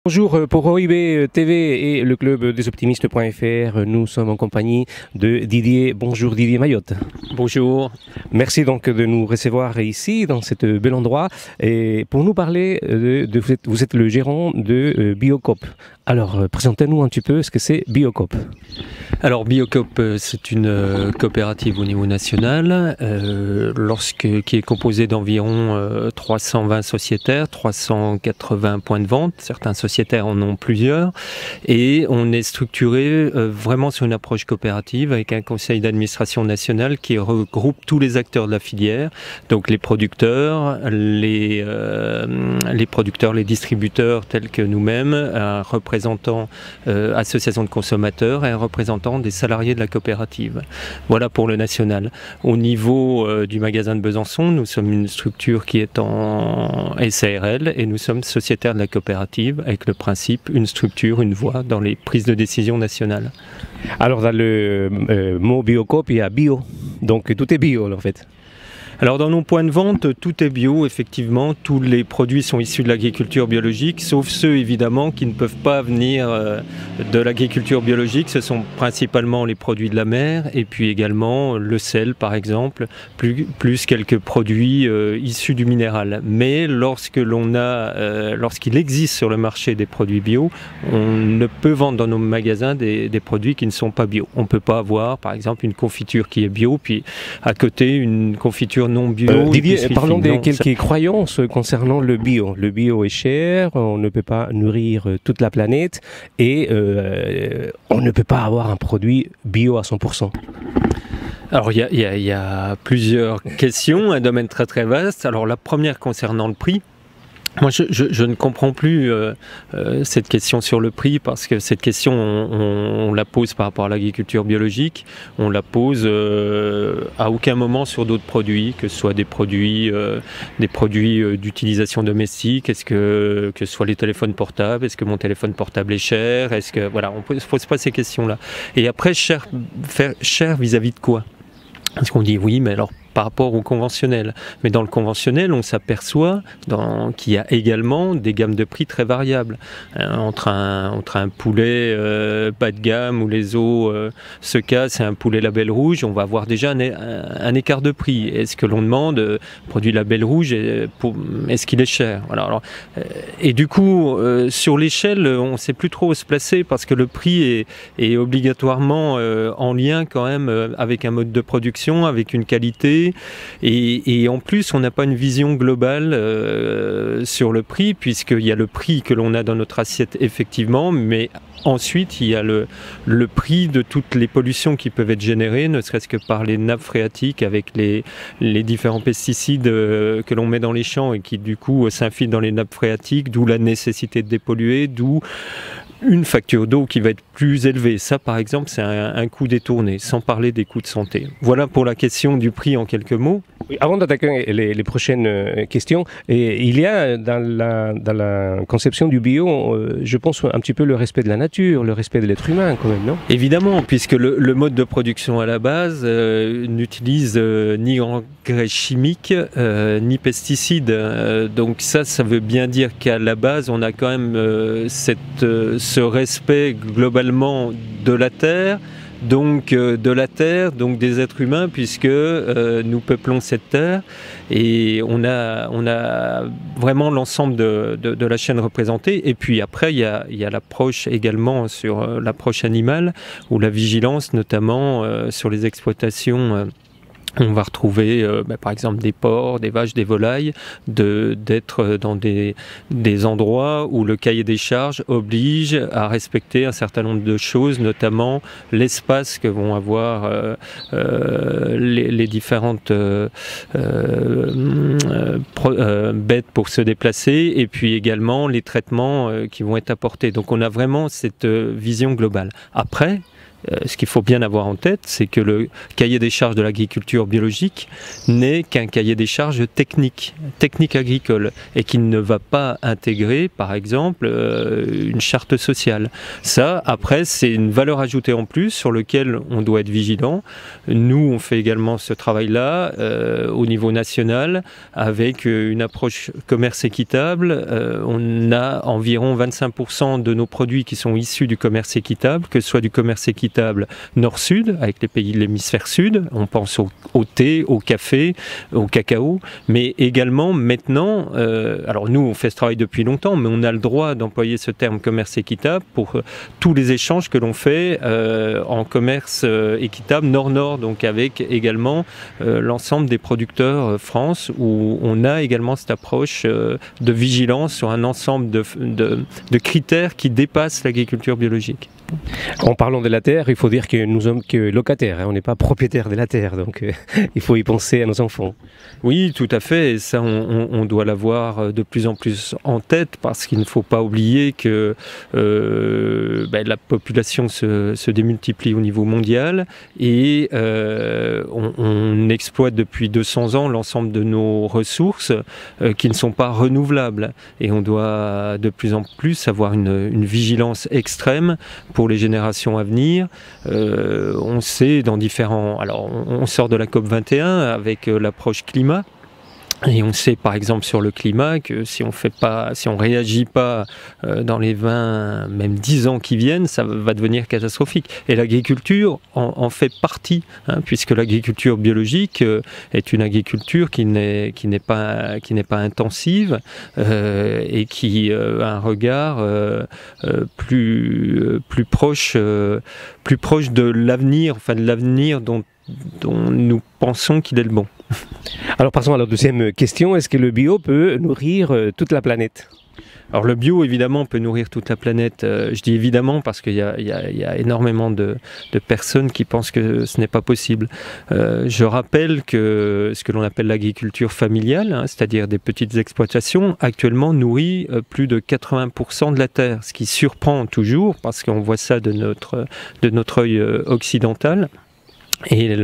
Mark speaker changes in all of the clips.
Speaker 1: Bonjour, pour OIB TV et le club des optimistes.fr, nous sommes en compagnie de Didier. Bonjour Didier Mayotte.
Speaker 2: Bonjour.
Speaker 1: Merci donc de nous recevoir ici, dans cet bel endroit, et pour nous parler vous êtes le gérant de Biocoop. Alors, présentez-nous un petit peu ce que c'est Biocoop.
Speaker 2: Alors Biocoop, c'est une coopérative au niveau national, qui est composée d'environ 320 sociétaires, 380 points de vente. Certains sociétaires en ont plusieurs, et on est structuré vraiment sur une approche coopérative avec un conseil d'administration national qui regroupe tous les acteurs de la filière, donc les producteurs, les distributeurs tels que nous-mêmes, un représentant association de consommateurs et un représentant des salariés de la coopérative. Voilà pour le national. Au niveau du magasin de Besançon, nous sommes une structure qui est en SARL et nous sommes sociétaires de la coopérative avec le principe une structure, une voix dans les prises de décision nationales.
Speaker 1: Alors dans le mot Biocoop, il y a bio, donc tout est bio en fait.
Speaker 2: Alors dans nos points de vente, tout est bio, effectivement, tous les produits sont issus de l'agriculture biologique, sauf ceux évidemment qui ne peuvent pas venir de l'agriculture biologique. Ce sont principalement les produits de la mer et puis également le sel par exemple, plus quelques produits issus du minéral. Mais lorsqu'il existe sur le marché des produits bio, on ne peut vendre dans nos magasins des produits qui ne sont pas bio. On ne peut pas avoir par exemple une confiture qui est bio, puis à côté une confiture non bio.
Speaker 1: Didier, parlons des quelques croyances concernant le bio. Le bio est cher, on ne peut pas nourrir toute la planète et on ne peut pas avoir un produit bio à 100%.
Speaker 2: Alors il y a plusieurs questions, un domaine très très vaste. Alors la première concernant le prix. Moi, je ne comprends plus cette question sur le prix, parce que cette question, on la pose par rapport à l'agriculture biologique, on la pose à aucun moment sur d'autres produits, que ce soit des produits d'utilisation domestique, que ce soit les téléphones portables, est-ce que mon téléphone portable est cher, voilà, on ne pose pas ces questions-là. Et après, cher vis-à-vis de quoi? Parce qu'on dit oui, mais alors par rapport au conventionnel. Mais dans le conventionnel, on s'aperçoit qu'il y a également des gammes de prix très variables. Entre un poulet bas de gamme où les os se cassent et un poulet label rouge, on va avoir déjà un écart de prix. Est-ce que l'on demande, produit label rouge, est-ce qu'il est cher? Voilà, alors, et du coup, sur l'échelle, on ne sait plus trop où se placer, parce que le prix est obligatoirement en lien quand même avec un mode de production, avec une qualité. Et en plus, on n'a pas une vision globale sur le prix, puisqu'il y a le prix que l'on a dans notre assiette, effectivement, mais ensuite, il y a le prix de toutes les pollutions qui peuvent être générées, ne serait-ce que par les nappes phréatiques avec les différents pesticides que l'on met dans les champs et qui, du coup, s'infiltrent dans les nappes phréatiques, d'où la nécessité de dépolluer, d'où une facture d'eau qui va être plus élevée. Ça, par exemple, c'est un coût détourné, sans parler des coûts de santé. Voilà pour la question du prix en quelques mots.
Speaker 1: Oui, avant d'attaquer les prochaines questions, il y a dans la conception du bio, je pense, un petit peu le respect de la nature, le respect de l'être humain quand même, non?
Speaker 2: Évidemment, puisque le mode de production à la base n'utilise ni engrais chimiques, ni pesticides. Donc ça veut bien dire qu'à la base, on a quand même ce respect globalement de la terre, donc des êtres humains, puisque nous peuplons cette terre, et on a vraiment l'ensemble de la chaîne représentée. Et puis après, il y a l'approche également sur l'approche animale, ou la vigilance notamment sur les exploitations. On va retrouver par exemple des porcs, des vaches, des volailles, d'être dans des endroits où le cahier des charges oblige à respecter un certain nombre de choses, notamment l'espace que vont avoir les différentes bêtes pour se déplacer, et puis également les traitements qui vont être apportés. Donc on a vraiment cette vision globale. Après, ce qu'il faut bien avoir en tête, c'est que le cahier des charges de l'agriculture biologique n'est qu'un cahier des charges technique agricole, et qui ne va pas intégrer, par exemple, une charte sociale. Ça, après, c'est une valeur ajoutée en plus sur lequel on doit être vigilant. Nous, on fait également ce travail-là au niveau national avec une approche commerce équitable. On a environ 25% de nos produits qui sont issus du commerce équitable, que ce soit du commerce équitable nord-sud, avec les pays de l'hémisphère sud, on pense au thé, au café, au cacao, mais également maintenant, alors nous on fait ce travail depuis longtemps, mais on a le droit d'employer ce terme commerce équitable pour tous les échanges que l'on fait en commerce équitable nord-nord, donc avec également l'ensemble des producteurs France, où on a également cette approche de vigilance sur un ensemble de critères qui dépassent l'agriculture biologique.
Speaker 1: En parlant de la terre, il faut dire que nous sommes que locataires, hein, on n'est pas propriétaires de la terre, donc il faut y penser à nos enfants.
Speaker 2: Oui, tout à fait, et ça on doit l'avoir de plus en plus en tête, parce qu'il ne faut pas oublier que la population se démultiplie au niveau mondial, et on exploite depuis 200 ans l'ensemble de nos ressources qui ne sont pas renouvelables, et on doit de plus en plus avoir une vigilance extrême pour les générations à venir. On sait dans différents... Alors on sort de la COP21 avec l'approche climat. Et on sait par exemple sur le climat que si on réagit pas dans les 20, même 10 ans qui viennent, ça va devenir catastrophique. Et l'agriculture en fait partie, hein, puisque l'agriculture biologique est une agriculture qui n'est pas intensive et qui a un regard plus proche de l'avenir, enfin de l'avenir dont nous pensons qu'il est le bon.
Speaker 1: Alors passons à la deuxième question, est-ce que le bio peut nourrir toute la planète ?
Speaker 2: Alors le bio évidemment peut nourrir toute la planète, je dis évidemment parce qu'il y a énormément de personnes qui pensent que ce n'est pas possible. Je rappelle que ce que l'on appelle l'agriculture familiale, hein, c'est-à-dire des petites exploitations, actuellement nourrit plus de 80% de la terre, ce qui surprend toujours parce qu'on voit ça de notre œil occidental. Et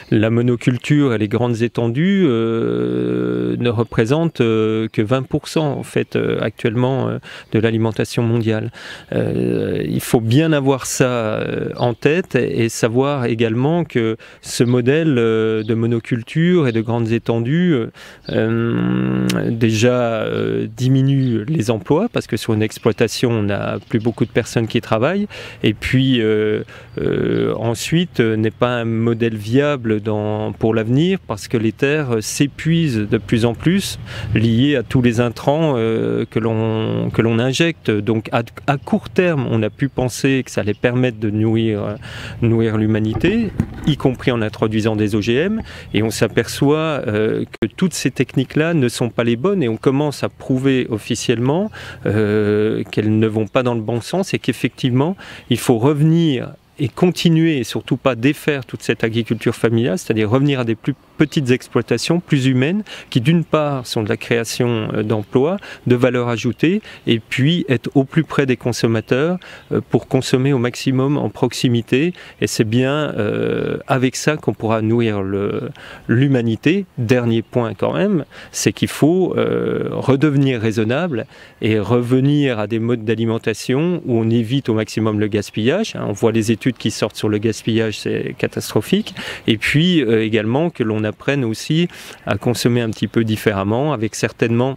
Speaker 2: la monoculture et les grandes étendues ne représentent que 20% en fait actuellement de l'alimentation mondiale. Il faut bien avoir ça en tête et savoir également que ce modèle de monoculture et de grandes étendues déjà diminue les emplois, parce que sur une exploitation on n'a plus beaucoup de personnes qui travaillent, et puis ensuite n'est pas un modèle viable pour l'avenir, parce que les terres s'épuisent de plus en plus liées à tous les intrants que l'on injecte. Donc à court terme on a pu penser que ça allait permettre de nourrir l'humanité, y compris en introduisant des OGM, et on s'aperçoit que toutes ces techniques-là ne sont pas les bonnes, et on commence à prouver officiellement qu'elles ne vont pas dans le bon sens, et qu'effectivement il faut revenir et continuer, et surtout pas défaire toute cette agriculture familiale, c'est-à-dire revenir à des plus petites exploitations, plus humaines, qui d'une part sont de la création d'emplois, de valeur ajoutée, et puis être au plus près des consommateurs pour consommer au maximum en proximité. Et c'est bien avec ça qu'on pourra nourrir l'humanité. Dernier point quand même, c'est qu'il faut redevenir raisonnable et revenir à des modes d'alimentation où on évite au maximum le gaspillage. On voit les études qui sortent sur le gaspillage, c'est catastrophique. Et puis également que l'on apprenne aussi à consommer un petit peu différemment, avec certainement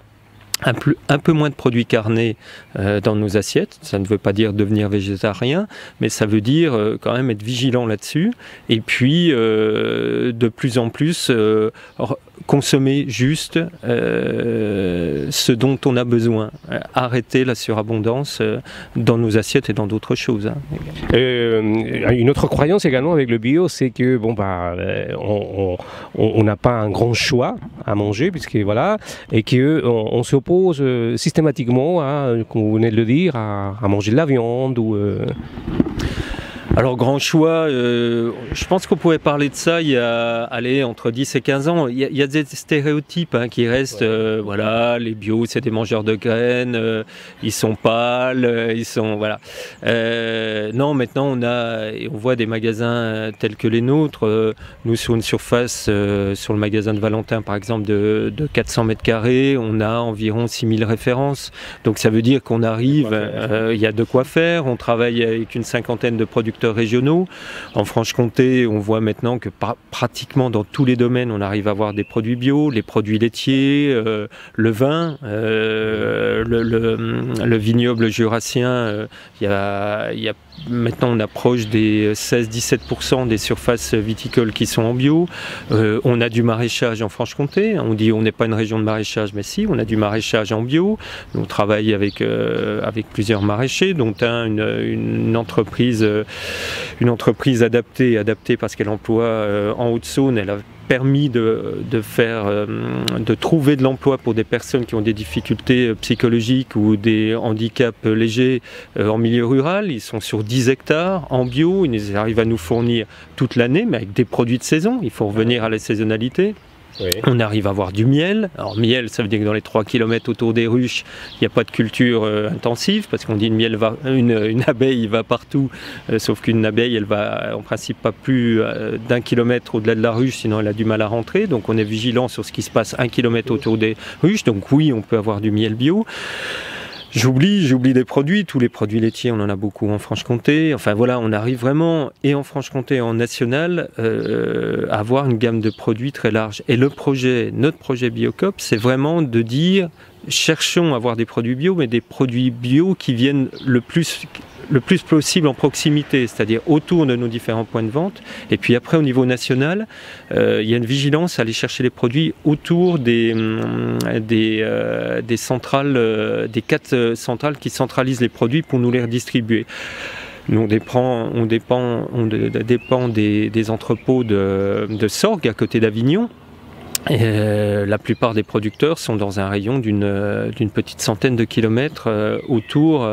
Speaker 2: un peu moins de produits carnés dans nos assiettes. Ça ne veut pas dire devenir végétarien, mais ça veut dire quand même être vigilant là-dessus. Et puis de plus en plus consommer juste ce dont on a besoin. Arrêter la surabondance dans nos assiettes et dans d'autres choses.
Speaker 1: Une autre croyance également avec le bio, c'est que on n'a pas un grand choix à manger, puisque voilà, et qu'on s'oppose systématiquement, comme vous venez de le dire, à manger de la viande ou
Speaker 2: Alors grand choix, je pense qu'on pouvait parler de ça il y a entre 10 et 15 ans. Il y a des stéréotypes qui restent. Voilà, les bio c'est des mangeurs de graines, ils sont pâles, ils sont voilà. Non, maintenant on voit des magasins tels que les nôtres. Nous sur une surface, sur le magasin de Valentin par exemple de 400 mètres carrés, on a environ 6000 références. Donc ça veut dire qu'on arrive, il y a de quoi faire. On travaille avec une cinquantaine de producteurs régionaux. En Franche-Comté, on voit maintenant que pratiquement dans tous les domaines, on arrive à avoir des produits bio, les produits laitiers, le vin, le vignoble jurassien. Maintenant, on approche des 16-17% des surfaces viticoles qui sont en bio. On a du maraîchage en Franche-Comté. On dit on n'est pas une région de maraîchage, mais si, on a du maraîchage en bio. On travaille avec plusieurs maraîchers, dont une entreprise adaptée parce qu'elle emploie en Haute-Saône. Elle a permis de trouver de l'emploi pour des personnes qui ont des difficultés psychologiques ou des handicaps légers en milieu rural. Ils sont sur 10 hectares en bio, ils arrivent à nous fournir toute l'année, mais avec des produits de saison. Il faut revenir à la saisonnalité. Oui. On arrive à avoir du miel. Alors miel, ça veut dire que dans les 3 km autour des ruches, il n'y a pas de culture intensive, parce qu'on dit une abeille va partout, sauf qu'une abeille, elle va en principe pas plus d'1 kilomètre au-delà de la ruche, sinon elle a du mal à rentrer. Donc on est vigilant sur ce qui se passe 1 kilomètre autour des ruches. Donc oui, on peut avoir du miel bio. J'oublie des produits, tous les produits laitiers, on en a beaucoup en Franche-Comté. Enfin voilà, on arrive vraiment, et en Franche-Comté et en national, à avoir une gamme de produits très large. Et notre projet Biocop, c'est vraiment de dire, cherchons à avoir des produits bio, mais des produits bio qui viennent le plus possible en proximité, c'est-à-dire autour de nos différents points de vente. Et puis après, au niveau national, il y a une vigilance à aller chercher les produits autour des centrales, des 4 centrales qui centralisent les produits pour nous les redistribuer. Nous, on dépend des entrepôts de Sorgues à côté d'Avignon. Et la plupart des producteurs sont dans un rayon d'une petite centaine de kilomètres autour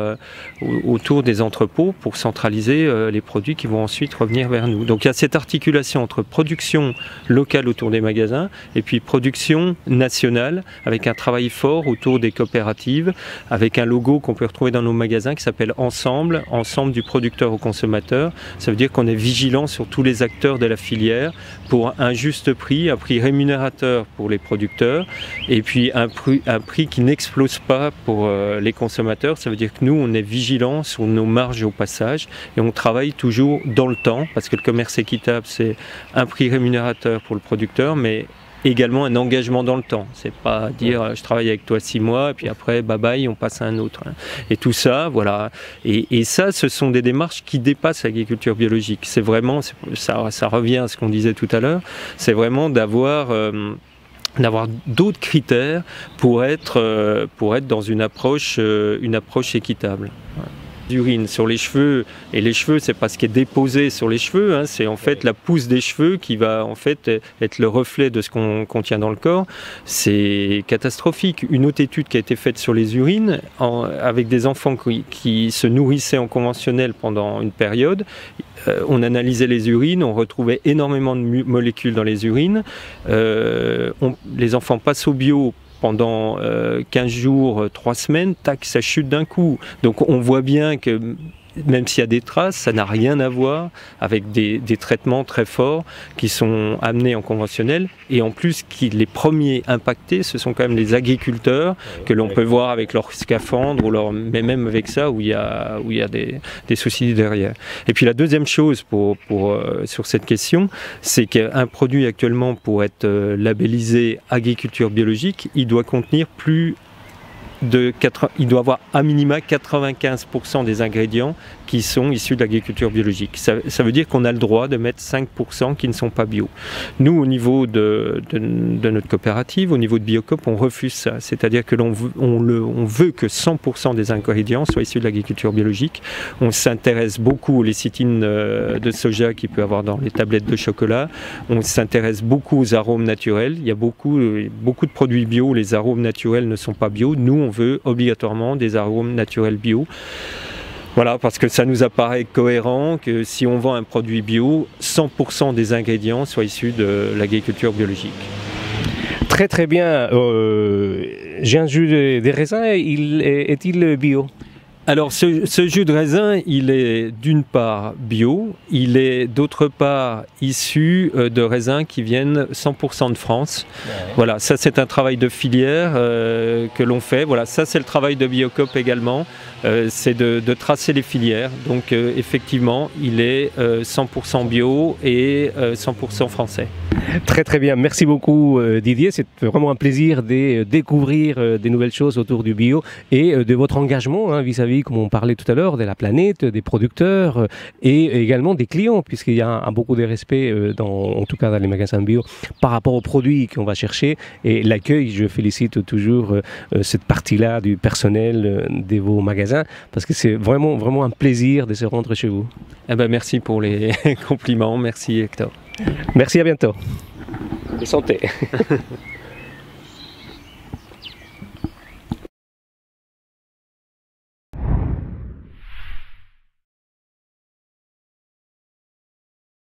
Speaker 2: des entrepôts pour centraliser les produits qui vont ensuite revenir vers nous. Donc il y a cette articulation entre production locale autour des magasins et puis production nationale avec un travail fort autour des coopératives, avec un logo qu'on peut retrouver dans nos magasins qui s'appelle Ensemble du producteur au consommateur. Ça veut dire qu'on est vigilant sur tous les acteurs de la filière pour un juste prix, un prix rémunérateur pour les producteurs et puis un prix qui n'explose pas pour les consommateurs. Ça veut dire que nous, on est vigilants sur nos marges au passage et on travaille toujours dans le temps parce que le commerce équitable, c'est un prix rémunérateur pour le producteur, mais également un engagement dans le temps. C'est pas dire je travaille avec toi 6 mois et puis après bye bye, on passe à un autre. Et tout ça, voilà. Et ça, ce sont des démarches qui dépassent l'agriculture biologique. C'est vraiment, ça revient à ce qu'on disait tout à l'heure, c'est vraiment d'avoir d'autres critères pour être dans une approche équitable. D'urine sur les cheveux, et les cheveux c'est pas ce qui est déposé sur les cheveux, c'est en fait la pousse des cheveux qui va en fait être le reflet de ce qu'on contient dans le corps. C'est catastrophique. Une autre étude qui a été faite sur les urines avec des enfants qui se nourrissaient en conventionnel pendant une période. On analysait les urines, on retrouvait énormément de molécules dans les urines. Les enfants passent au bio pendant 15 jours, 3 semaines, tac, ça chute d'un coup. Donc on voit bien que même s'il y a des traces, ça n'a rien à voir avec des traitements très forts qui sont amenés en conventionnel. Et en plus, les premiers impactés, ce sont quand même les agriculteurs que l'on peut voir avec leur scaphandre, mais même avec ça, où il y a des soucis derrière. Et puis la deuxième chose sur cette question, c'est qu'un produit actuellement, pour être labellisé agriculture biologique, il doit contenir il doit avoir à minima 95% des ingrédients qui sont issus de l'agriculture biologique. Ça veut dire qu'on a le droit de mettre 5% qui ne sont pas bio. Nous, au niveau de notre coopérative, au niveau de Biocop, on refuse ça. C'est-à-dire que on veut que 100% des ingrédients soient issus de l'agriculture biologique. On s'intéresse beaucoup aux lécithines de soja qu'il peut y avoir dans les tablettes de chocolat. On s'intéresse beaucoup aux arômes naturels. Il y a beaucoup de produits bio où les arômes naturels ne sont pas bio. Nous, on veut obligatoirement des arômes naturels bio. Voilà, parce que ça nous apparaît cohérent que si on vend un produit bio, 100% des ingrédients soient issus de l'agriculture biologique.
Speaker 1: Très très bien. J'ai un jus des raisins, est-il bio?
Speaker 2: Alors ce jus de raisin, il est d'une part bio, il est d'autre part issu de raisins qui viennent 100% de France. Ouais. Voilà, ça c'est un travail de filière que l'on fait. Voilà, ça c'est le travail de Biocoop également, c'est de tracer les filières. Donc effectivement, il est 100% bio et 100% français.
Speaker 1: Très très bien, merci beaucoup Didier, c'est vraiment un plaisir de découvrir des nouvelles choses autour du bio et de votre engagement vis-à-vis, comme on parlait tout à l'heure, de la planète, des producteurs et également des clients, puisqu'il y a beaucoup de respect, en tout cas dans les magasins bio, par rapport aux produits qu'on va chercher et l'accueil. Je félicite toujours cette partie-là du personnel de vos magasins, parce que c'est vraiment, vraiment un plaisir de se rendre chez vous.
Speaker 2: Eh ben, merci pour les compliments, merci Hector.
Speaker 1: Merci, à bientôt. Et santé.